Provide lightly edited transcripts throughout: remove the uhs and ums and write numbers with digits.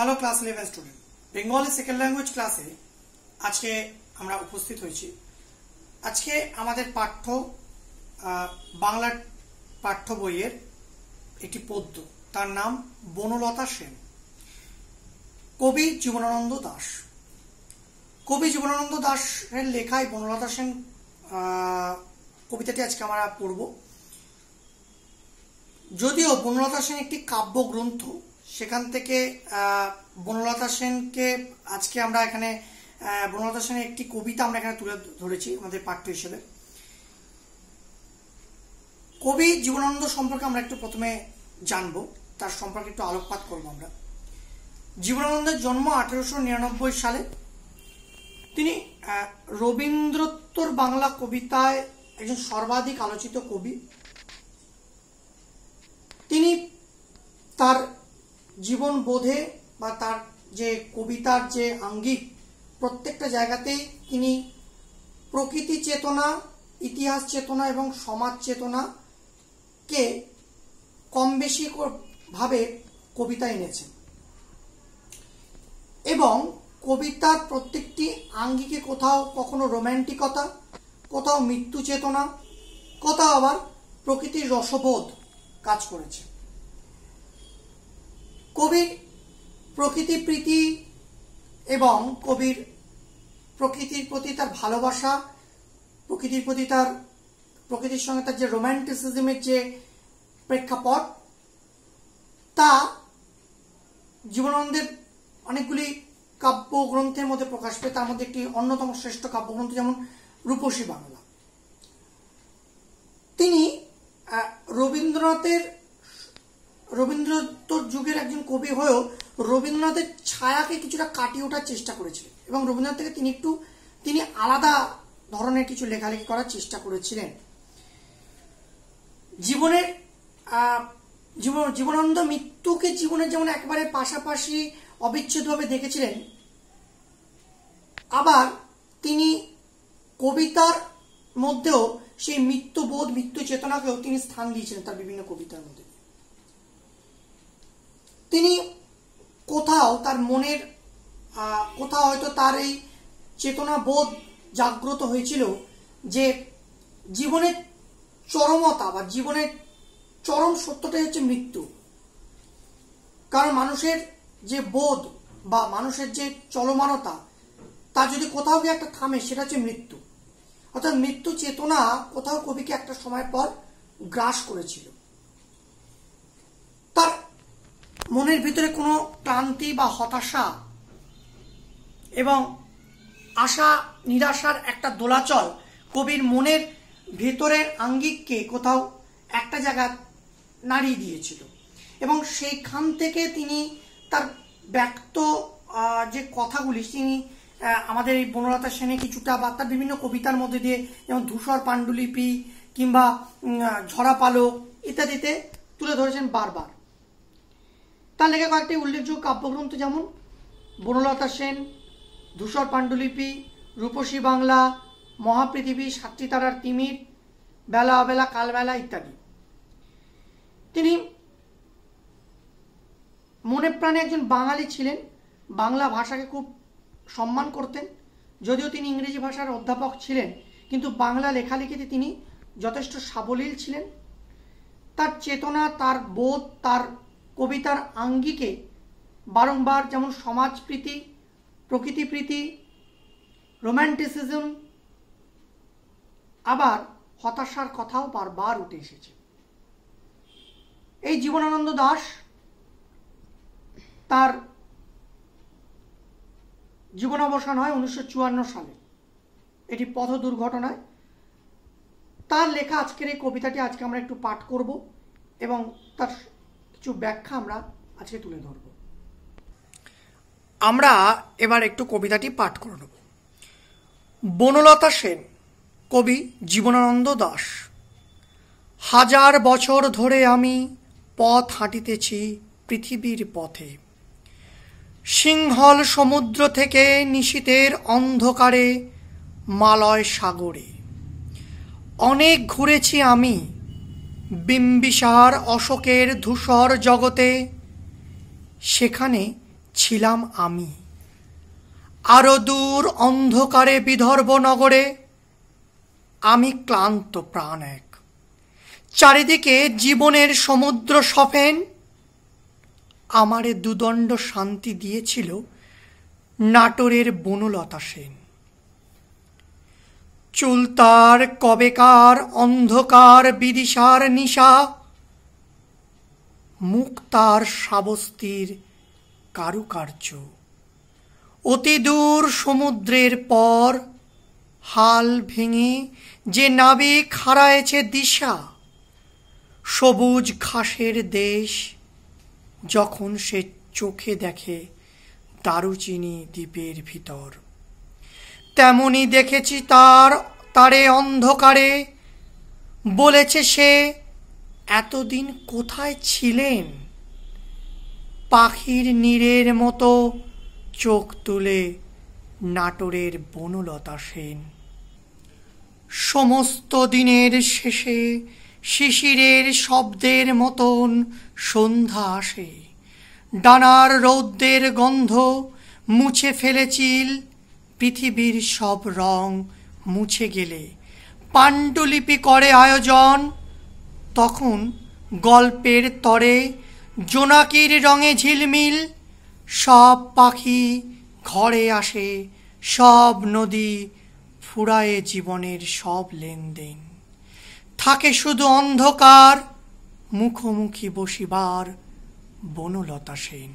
Hello class 11 student, Bengali second language ক্লাসে আজকে আমরা উপস্থিত হয়েছি। আজকে আমাদের বাংলার পাঠ্য বইয়ের একটি পদ্য, তার নাম বনলতা সেন। কবি জীবনানন্দ দাশ। কবি জীবনানন্দ দাশের লেখায় বনলতা সেন কবিতাটি আজকে আমরা পড়ব। যদিও বনলতা সেন একটি কাব্যগ্রন্থ, সেখান থেকে বনলতা সেনকে আজকে আমরা এখানে বনলতা সেনের একটি কবিতা আমরা এখানে তুলে ধরেছি আমাদের পাঠ্য হিসেবে। কবি জীবনানন্দ সম্পর্কে আমরা একটু প্রথমে জানবো, তার সম্পর্কে একটু আলোকপাত করবো আমরা। জীবনানন্দের জন্ম 1899 সালে। তিনি রবীন্দ্রোত্তর বাংলা কবিতায় একজন সর্বাধিক আলোচিত কবি। তিনি তার জীবন বোধে বা তার যে কবিতার যে আঙ্গিক, প্রত্যেকটা জায়গাতেই তিনি প্রকৃতি চেতনা, ইতিহাস চেতনা এবং সমাজ চেতনাকে কম বেশি ভাবে কবিতায় এনেছেন এবং কবিতার প্রত্যেকটি আঙ্গিকে কোথাও কখনো রোম্যান্টিকতা, কোথাও মৃত্যু চেতনা, কোথাও আবার প্রকৃতির রসবোধ কাজ করেছে। কবির প্রকৃতি প্রীতি এবং কবির প্রকৃতির প্রতি তার ভালোবাসা, প্রকৃতির সঙ্গে তার যে রোম্যান্টিসিজমের যে প্রেক্ষাপট, তা জীবনানন্দের অনেকগুলি কাব্যগ্রন্থের মধ্যে প্রকাশ পেয়ে। তার মধ্যে একটি অন্যতম শ্রেষ্ঠ কাব্যগ্রন্থ যেমন রূপসী বাংলা। তিনি রবীন্দ্রনাথের যুগের একজন কবি হয়েও রবীন্দ্রনাথের ছায়াকে কিছুটা কাটিয়ে ওঠার চেষ্টা করেছিলেন এবং রবীন্দ্রনাথ থেকে তিনি আলাদা ধরনের কিছু লেখালেখি করার চেষ্টা করেছিলেন। জীবনানন্দ মৃত্যুকে জীবনের যেমন একেবারে পাশাপাশি অবিচ্ছেদ্যভাবে দেখেছিলেন, আবার তিনি কবিতার মধ্যেও সেই মৃত্যুবোধ, মৃত্যু চেতনাকেও তিনি স্থান দিয়েছিলেন তার বিভিন্ন কবিতার মধ্যে। তিনি কোথাও তার মনের কোথাও হয়তো তার এই চেতনা বোধ জাগ্রত হয়েছিল যে জীবনের চরমতা বা জীবনের চরম সত্যটাই হচ্ছে মৃত্যু। কারণ মানুষের যে বোধ বা মানুষের যে চলমানতা, তা যদি কোথাও গিয়ে একটা থামে, সেটা হচ্ছে মৃত্যু। অর্থাৎ মৃত্যু চেতনা কোথাও কবিকে একটা সময় পর গ্রাস করেছিল। তার মনের ভিতরে কোনো ক্লান্তি বা হতাশা এবং আশা নিরাশার একটা দোলাচল কবির মনের ভেতরের আঙ্গিককে কোথাও একটা জায়গায় নাড়িয়ে দিয়েছিল এবং সেইখান থেকে তিনি তার ব্যক্ত যে কথাগুলি তিনি আমাদের এই বনলতা সেনে কিছুটা বা তার বিভিন্ন কবিতার মধ্যে দিয়ে, যেমন ধূসর পাণ্ডুলিপি কিংবা ঝরা পালক ইত্যাদিতে তুলে ধরেছেন বারবার। তার লেখা কয়েকটি উল্লেখযোগ্য কাব্যগ্রন্থ যেমন বনলতা সেন, ধূসর পাণ্ডুলিপি, রূপসী বাংলা, মহাপৃথিবী, সাতটি তারার তিমির, বেলা অবেলা, কালবেলা ইত্যাদি। তিনি মনে প্রাণে একজন বাঙালি ছিলেন, বাংলা ভাষাকে খুব সম্মান করতেন। যদিও তিনি ইংরেজি ভাষার অধ্যাপক ছিলেন, কিন্তু বাংলা লেখালেখিতে তিনি যথেষ্ট সাবলীল ছিলেন। তার চেতনা, তার বোধ, তার কবিতার আঙ্গিকে বারংবার যেমন সমাজপ্রীতি, প্রকৃতিপ্রীতি, রোম্যান্টিসিজম, আবার হতাশার কথাও বারবার উঠে এসেছে। এই জীবনানন্দ দাশ তার জীবনাবসান হয় 1954 সালে, এটি পথ দুর্ঘটনায়। তার লেখা আজকের এই কবিতাটি আজকে আমরা একটু পাঠ করব এবং তার কিছু ব্যাখ্যা আমরা আজকে তুলে ধরব। আমরা এবার একটু কবিতাটি পাঠ করে নেব। বনলতা সেন, কবি জীবনানন্দ দাশ। হাজার বছর ধরে আমি পথ হাঁটিতেছি পৃথিবীর পথে, সিংহল সমুদ্র থেকে নিশীথের অন্ধকারে মালয় সাগরে। অনেক ঘুরেছি আমি বিম্বিসার অশোকের ধূসর জগতে, সেখানে ছিলাম আমি। আরো দূর অন্ধকারে বিদর্ভ নগরে আমি ক্লান্ত প্রাণ এক। চারিদিকে জীবনের সমুদ্র সফেন, আমারে দুদণ্ড শান্তি দিয়েছিল নাটোরের বনলতা সেন। চুল তার কবেকার অন্ধকার বিদিশার নিশা, মুখ তার শ্রাবস্তির কারুকার্য। অতি দূর সমুদ্রের পর হাল ভেঙে যে নাবিক হারায়েছে দিশা, সবুজ ঘাসের দেশ যখন সে চোখে দেখে দারুচিনি দ্বীপের ভিতর, তেমনি দেখেছি তারে অন্ধকারে। বলেছে সে, এতদিন কোথায় ছিলেন? পাখির নীড়ের মতো চোখ তুলে নাটোরের বনলতা সেন। সমস্ত দিনের শেষে শিশিরের শব্দের মতন সন্ধ্যা আসে। ডানার রৌদ্রের গন্ধ মুছে ফেলেছিল পৃথিবীর সব রং মুছে গেলে। পাণ্ডুলিপি করে আয়োজন, তখন গল্পের তরে জোনাকির রঙে ঝিলমিল। সব পাখি ঘরে আসে, সব নদী ফুরায়ে জীবনের সব লেনদেন। থাকে শুধু অন্ধকার, মুখোমুখি বসিবার বনলতা সেন।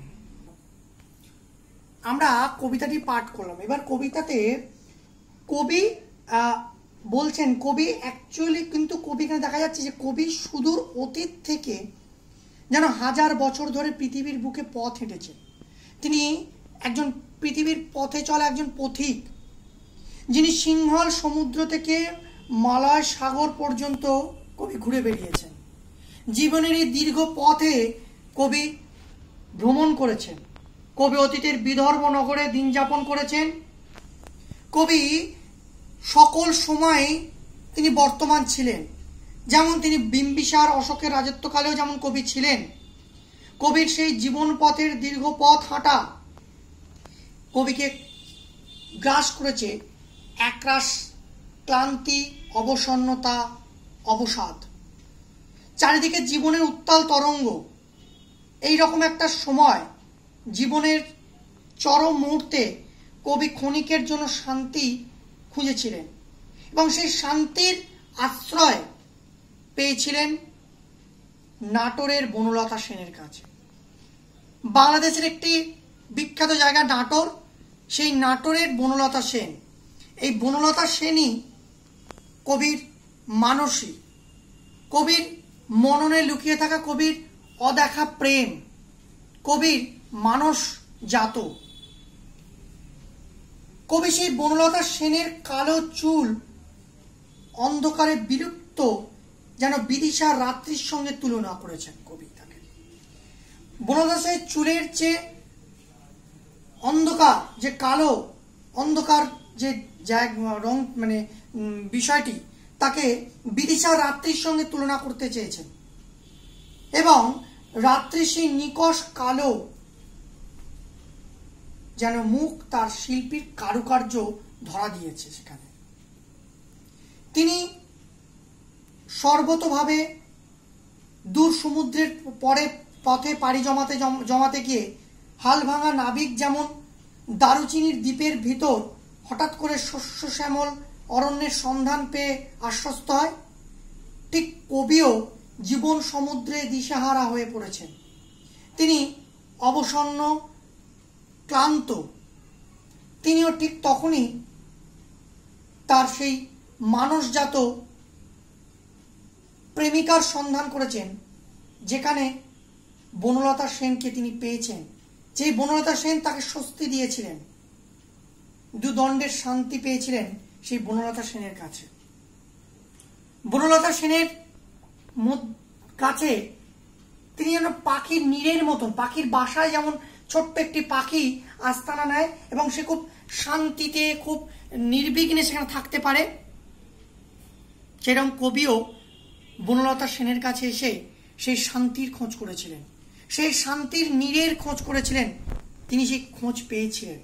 আমরা কবিতাটি পাঠ করলাম। এবার কবিতাতে কবি বলছেন, কবি অ্যাকচুয়ালি কিন্তু কবি এখানে দেখা যাচ্ছে যে কবি সুদূর অতীত থেকে যেন হাজার বছর ধরে পৃথিবীর বুকে পথ হেঁটেছেন। তিনি একজন পৃথিবীর পথে চলা একজন পথিক, যিনি সিংহল সমুদ্র থেকে মালয় সাগর পর্যন্ত কবি ঘুরে বেরিয়েছেন। জীবনের এই দীর্ঘ পথে কবি ভ্রমণ করেছেন। কবি অতীতের বিদর্ভ নগরে দিন যাপন করেছেন। কবি সকল সময় তিনি বর্তমান ছিলেন। যেমন তিনি বিম্বিসার অশোকের রাজত্বকালেও যেমন কবি ছিলেন। কবির সেই জীবন পথের দীর্ঘ পথ হাঁটা কবিকে গ্রাস করেছে একরাশ ক্লান্তি, অবসন্নতা, অবসাদ। চারিদিকে জীবনের উত্তাল তরঙ্গ। এই রকম একটা সময় জীবনের চরম মুহূর্তে কবি ক্ষণিকের জন্য শান্তি খুঁজেছিলেন এবং সেই শান্তির আশ্রয় পেয়েছিলেন নাটোরের বনলতা সেনের কাছে। বাংলাদেশের একটি বিখ্যাত জায়গা নাটোর, সেই নাটোরের বনলতা সেন। এই বনলতা সেনই কবির মানসী, কবির মননে লুকিয়ে থাকা কবির অদেখা প্রেম, কবির মানস জাত। কবি সেই বনলতা সেনের কালো চুল অন্ধকারে বিলুপ্ত যেন বিদিশার রাত্রির সঙ্গে তুলনা করেছেন কবি তাকে। বনলতা সেনের চুলের যে অন্ধকার, যে কালো অন্ধকার যে রং, মানে বিষয়টি, তাকে বিদিশার রাত্রির সঙ্গে তুলনা করতে চেয়েছেন এবং রাত্রি সেই নিকষ কালো যেন মুখ তার শিল্পীর কারুকার্য ধরা দিয়েছে সেখানে। তিনি সর্বতভাবে দূর সমুদ্রের পরে পথে পাড়ি জমাতে গিয়ে হাল ভাঙা নাবিক যেমন দারুচিনির দ্বীপের ভিতর হঠাৎ করে শস্য শ্যামল অরণ্যের সন্ধান পেয়ে আশ্বস্ত হয়, ঠিক কবিও জীবন সমুদ্রে দিশাহারা হয়ে পড়েছেন। তিনি অবসন্ন, ক্লান্ত। তিনিও ঠিক তখনই তার সেই মানসজাত প্রেমিকার সন্ধান করেছেন, যেখানে বনলতা সেনকে তিনি পেয়েছেন। যে বনলতা সেন তাকে স্বস্তি দিয়েছিলেন, দুদণ্ডের শান্তি পেয়েছিলেন সেই বনলতা সেনের কাছে। বনলতা সেনের কাছে তিনি যেন পাখির নীড়ের মতন, পাখির বাসায় যেমন ছোট্ট একটি পাখি আস্তানা নেয় এবং সে খুব শান্তিতে, খুব নির্বিঘ্নে সেখানে থাকতে পারে, সেরকম কবিও বনলতা সেনের কাছে এসে সেই শান্তির খোঁজ করেছিলেন, সেই শান্তির নীড়ের খোঁজ করেছিলেন তিনি সেই খোঁজ পেয়েছিলেন।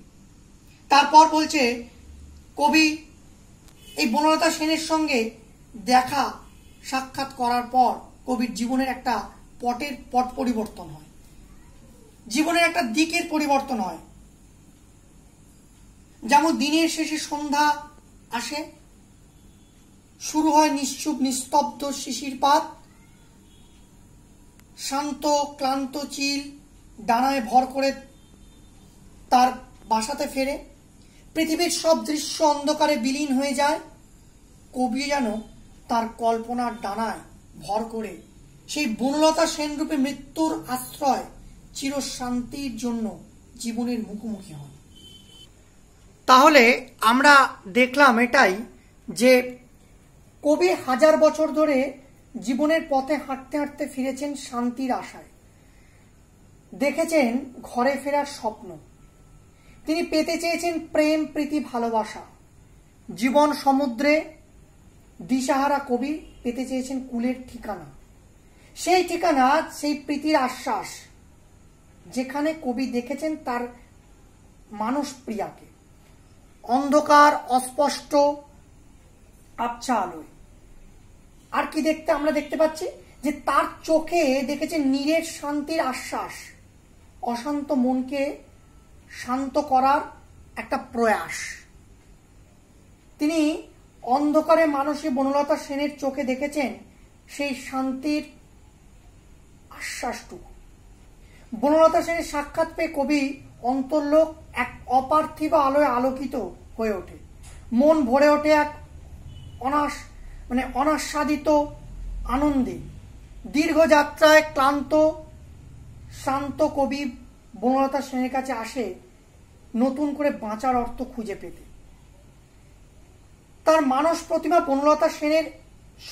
তারপর বলছে কবি এই বনলতা সেনের সঙ্গে দেখা সাক্ষাৎ করার পর কবির জীবনের একটা পট পরিবর্তন হয়, জীবনের একটা দিকের পরিবর্তন হয়। যেমন দিনের শেষে সন্ধ্যা আসে, শুরু হয় নিশ্চুপ নিস্তব্ধ শিশিরপাত, শান্ত ক্লান্ত চিল ডানায় ভর করে তার বাসাতে ফেরে, পৃথিবীর সব দৃশ্য অন্ধকারে বিলীন হয়ে যায়। কবি যেন তার কল্পনার ডানায় ভর করে সেই বনলতা সেনরূপে মৃত্যুর আশ্রয় চিরশান্তির জন্য জীবনের মুখোমুখি হন। তাহলে আমরা দেখলাম এটাই যে কবি 1000 বছর ধরে জীবনের পথে হাঁটতে হাঁটতে ফিরেছেন শান্তির আশায়, দেখেছেন ঘরে ফেরার স্বপ্ন, তিনি পেতে চেয়েছেন প্রেম প্রীতি ভালোবাসা। জীবন সমুদ্রে দিশাহারা কবি পেতে চেয়েছেন কুলের ঠিকানা, সেই ঠিকানা সেই প্রীতির আশ্বাস যেখানে কবি দেখেছেন তার মানুষ প্রিয়াকে অন্ধকার অস্পষ্ট আবছা আলোয়। আর কি আমরা দেখতে পাচ্ছি যে তার চোখে দেখেছেন নীরের শান্তির আশ্বাস, অশান্ত মনকে শান্ত করার একটা প্রয়াস। তিনি অন্ধকারে মানুষে বনলতা সেনের চোখে দেখেছেন সেই শান্তির আশ্বাসটুকু। বনলতা সেনের সাক্ষাৎ পেয়ে কবি অন্তর্লোক এক অপার্থিব আলোয় আলোকিত হয়ে ওঠে, মন ভরে ওঠে এক অনাস্বাদিত আনন্দে। দীর্ঘ যাত্রায় ক্লান্ত শান্ত কবি বনলতা সেনের কাছে আসে নতুন করে বাঁচার অর্থ খুঁজে পেতে। তার মানস প্রতিমা বনলতা সেনের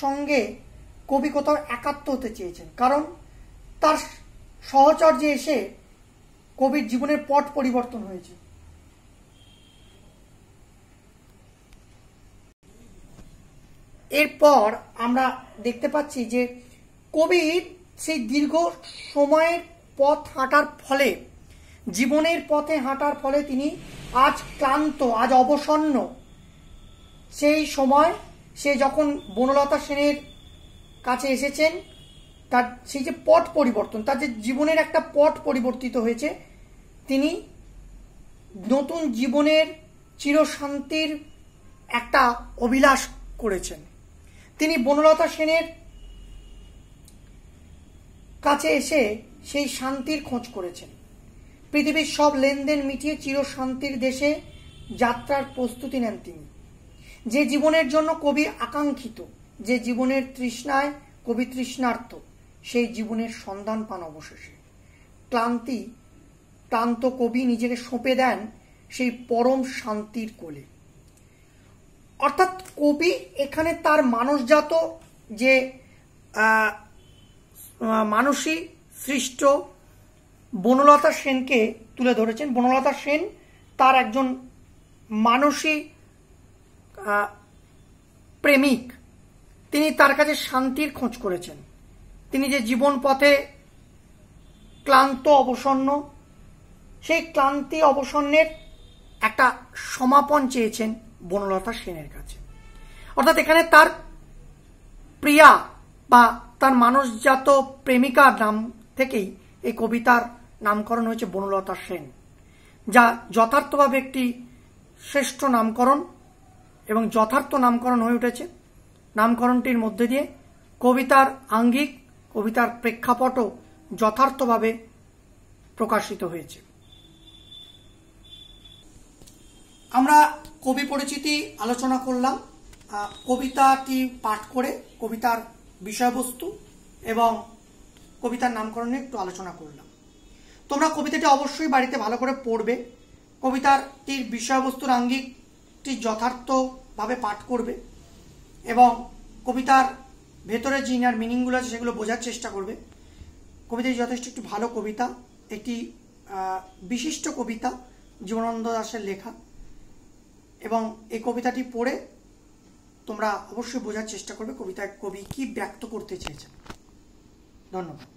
সঙ্গে কবি কোথাও একাত্ম হতে চেয়েছেন, কারণ তার সহচর্যে এসে কবির জীবনের পট পরিবর্তন হয়েছে। এরপর আমরা দেখতে পাচ্ছি যে কবির সেই দীর্ঘ সময়ের পথ হাঁটার ফলে, জীবনের পথে হাঁটার ফলে তিনি আজ ক্লান্ত, আজ অবসন্ন। সেই সময় সে যখন বনলতা সেনের কাছে এসেছেন, তার সেই যে পট পরিবর্তন, তার যে জীবনের একটা পট পরিবর্তিত হয়েছে, তিনি নতুন জীবনের চিরশান্তির একটা অভিলাষ করেছেন। তিনি বনলতা সেনের কাছে এসে সেই শান্তির খোঁজ করেছেন। পৃথিবীর সব লেনদেন মিটিয়ে চিরশান্তির দেশে যাত্রার প্রস্তুতি নেন তিনি। যে জীবনের জন্য কবি আকাঙ্ক্ষিত, যে জীবনের তৃষ্ণায় কবি তৃষ্ণার্ত, সেই জীবনের সন্ধান পান অবশেষে। ক্লান্ত কবি নিজেকে সঁপে দেন সেই পরম শান্তির কোলে। অর্থাৎ কবি এখানে তার মানসজাত যে মানসী সৃষ্ট বনলতা সেনকে তুলে ধরেছেন। বনলতা সেন তার একজন মানসী প্রেমিক, তিনি তার কাছে শান্তির খোঁজ করেছেন। তিনি যে জীবন পথে ক্লান্ত অবসন্ন, সেই ক্লান্তি অবসন্নের একটা সমাপন চেয়েছেন বনলতা সেনের কাছে। অর্থাৎ এখানে তার প্রিয়া বা তার মানসজাত প্রেমিকার নাম থেকেই এই কবিতার নামকরণ হয়েছে বনলতা সেন, যা যথার্থভাবে একটি শ্রেষ্ঠ নামকরণ এবং যথার্থ নামকরণ হয়ে উঠেছে। নামকরণটির মধ্যে দিয়ে কবিতার আঙ্গিক, কবিতার প্রেক্ষাপটও যথার্থভাবে প্রকাশিত হয়েছে। আমরা কবি পরিচিতি আলোচনা করলাম, কবিতাটি পাঠ করে কবিতার বিষয়বস্তু এবং কবিতার নামকরণে একটু আলোচনা করলাম। তোমরা কবিতাটি অবশ্যই বাড়িতে ভালো করে পড়বে, কবিতাটির বিষয়বস্তুর আঙ্গিকটি যথার্থভাবে পাঠ করবে এবং কবিতার ভেতরে যে ইনার মিনিংগুলো আছে সেগুলো বোঝার চেষ্টা করবে। কবিতাটি যথেষ্ট একটি ভালো কবিতা, একটি বিশিষ্ট কবিতা জীবনানন্দ দাশের লেখা, এবং এই কবিতাটি পড়ে তোমরা অবশ্যই বোঝার চেষ্টা করবে কবিতায় কবি কি ব্যক্ত করতে চেয়েছেন। ধন্যবাদ।